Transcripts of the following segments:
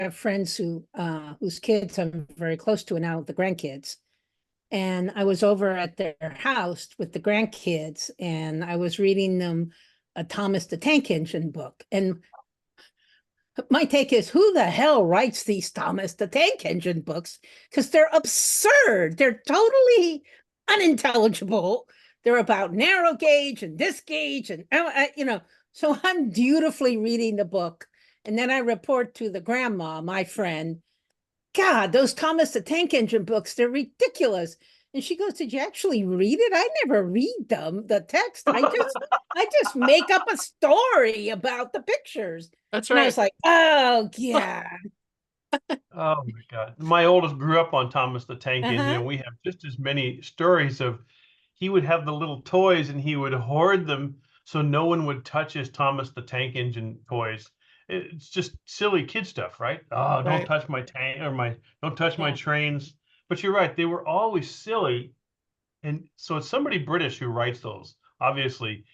have friends whose kids I'm very close to now, the grandkids. And I was over at their house with the grandkids, and I was reading them a Thomas the Tank Engine book. And my take is, who the hell writes these Thomas the Tank Engine books? Because they're absurd. They're totally unintelligible. They're about narrow gauge and this gauge, and So I'm dutifully reading the book, and then I report to the grandma, my friend. God, those Thomas the Tank Engine books, they're ridiculous. And she goes, did you actually read it? I never read them, the text. I just make up a story about the pictures. That's And I right. was like, oh yeah. Oh my God. My oldest grew up on Thomas the Tank Engine, Uh-huh. and we have just as many stories of he would have the little toys and he would hoard them so no one would touch his Thomas the Tank Engine toys. It's just silly kid stuff, right? Oh, don't Right. touch my tank or don't touch my Yeah. trains. But you're right, they were always silly. And so it's somebody British who writes those, obviously.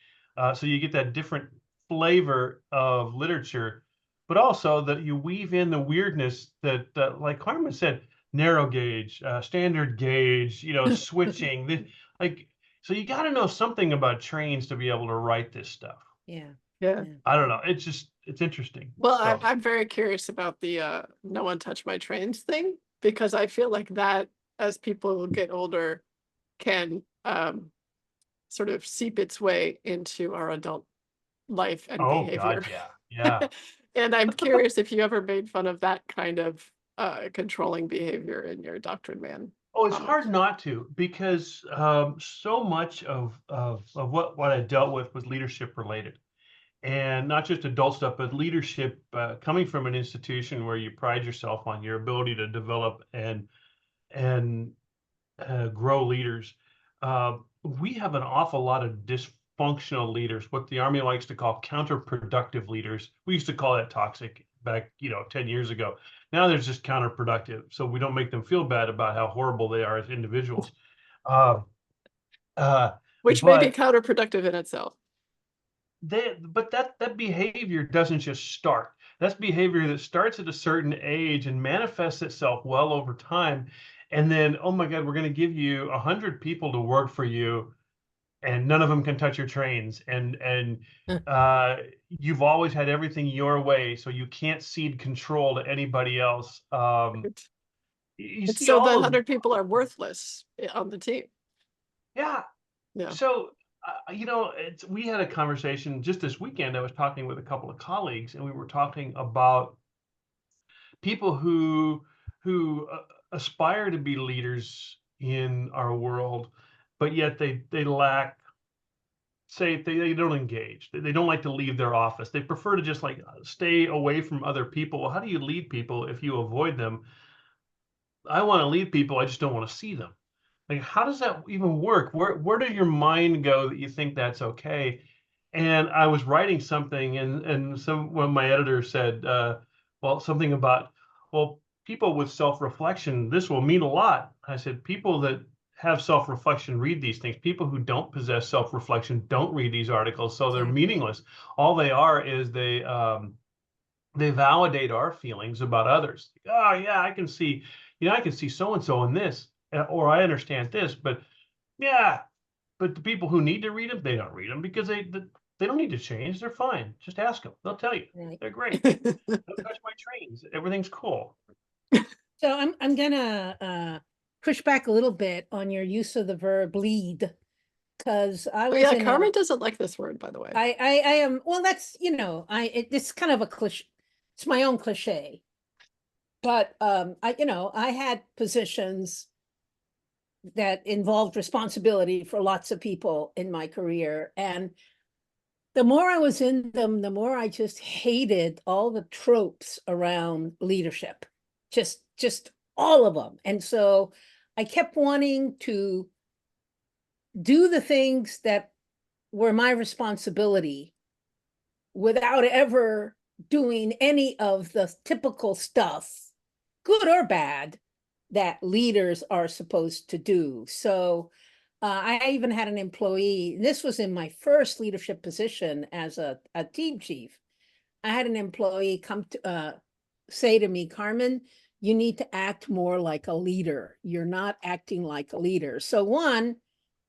So you get that different flavor of literature, but also that you weave in the weirdness that, like Carmen said, narrow gauge, standard gauge, switching. Like, so you got to know something about trains to be able to write this stuff. Yeah. Yeah. I don't know. It's interesting. Well, So, I'm very curious about the no one touch my trains thing, because I feel like that, as people get older, can sort of seep its way into our adult life and oh behavior. God, yeah. And I'm curious if you ever made fun of that kind of controlling behavior in your Doctrine Man Oh, it's comics. hard not to, because so much of what I dealt with was leadership related, and not just adult stuff, but leadership coming from an institution where you pride yourself on your ability to develop and grow leaders. We have an awful lot of dysfunctional leaders, what the Army likes to call counterproductive leaders. We used to call that toxic back, 10 years ago. Now there's just counterproductive. So we don't make them feel bad about how horrible they are as individuals. Uh, Which may be but counterproductive in itself. that behavior doesn't just start. That's behavior that starts at a certain age and manifests itself well over time. And then, oh my God, we're going to give you 100 people to work for you, and none of them can touch your trains. And you've always had everything your way, so you can't cede control to anybody else. You It's see so the all those, 100 people are worthless on the team. yeah. Yeah. So, we had a conversation just this weekend. I was talking with a couple of colleagues, and we were talking about people who aspire to be leaders in our world, but yet they lack. Say they don't engage. They don't like to leave their office. They prefer to just like stay away from other people. Well, how do you lead people if you avoid them? I want to lead people. I just don't want to see them. Like, how does that even work? Where does your mind go that you think that's okay? And I was writing something, and one of my editors said, well, something about, well, people with self-reflection, this will mean a lot. I said, people that have self-reflection read these things. People who don't possess self-reflection don't read these articles, so they're meaningless. All they are is they validate our feelings about others. Oh yeah, I can see, I can see so and so in this, or I understand this, but yeah, but the people who need to read them, they don't read them because they don't need to change. They're fine. Just ask them. They'll tell you. Right. They're great. Don't touch my trains. Everything's cool. So I'm gonna push back a little bit on your use of the verb lead, because I was in Carmen doesn't like this word, by the way. I am, well, that's, it's kind of a cliche. It's my own cliche. But I had positions that involved responsibility for lots of people in my career. And the more I was in them, the more I just hated all the tropes around leadership. Just all of them. And so I kept wanting to do the things that were my responsibility without ever doing any of the typical stuff, good or bad, that leaders are supposed to do. So I even had an employee, this was in my first leadership position as a team chief. I had an employee come say to me, Carmen, you need to act more like a leader. You're not acting like a leader. So one,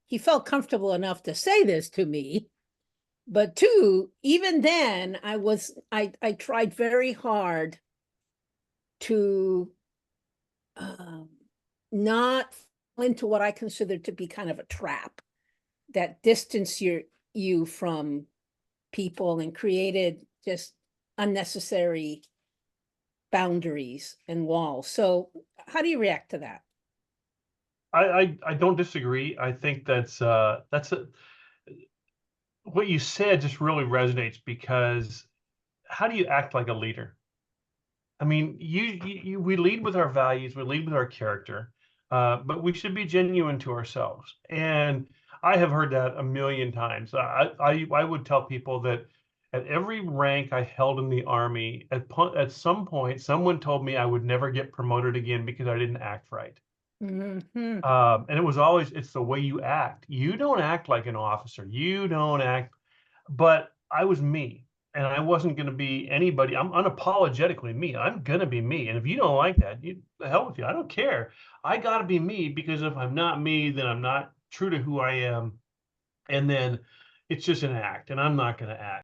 he felt comfortable enough to say this to me. But two, even then I tried very hard to not fall into what I consider to be kind of a trap that distanced you from people and created just unnecessary boundaries and walls. So how do you react to that? I don't disagree. I think that's what you said just really resonates, because how do you act like a leader? I mean, we lead with our values, we lead with our character, but we should be genuine to ourselves. And I have heard that a million times. I would tell people that at every rank I held in the army, at some point, someone told me I would never get promoted again because I didn't act right. Mm-hmm. And it was always, it's the way you act. You don't act like an officer. You don't act, but I was me, and I wasn't going to be anybody. I'm unapologetically me. I'm going to be me. And if you don't like that, the hell with you. I don't care. I got to be me, because if I'm not me, then I'm not true to who I am. And then it's just an act, and I'm not going to act.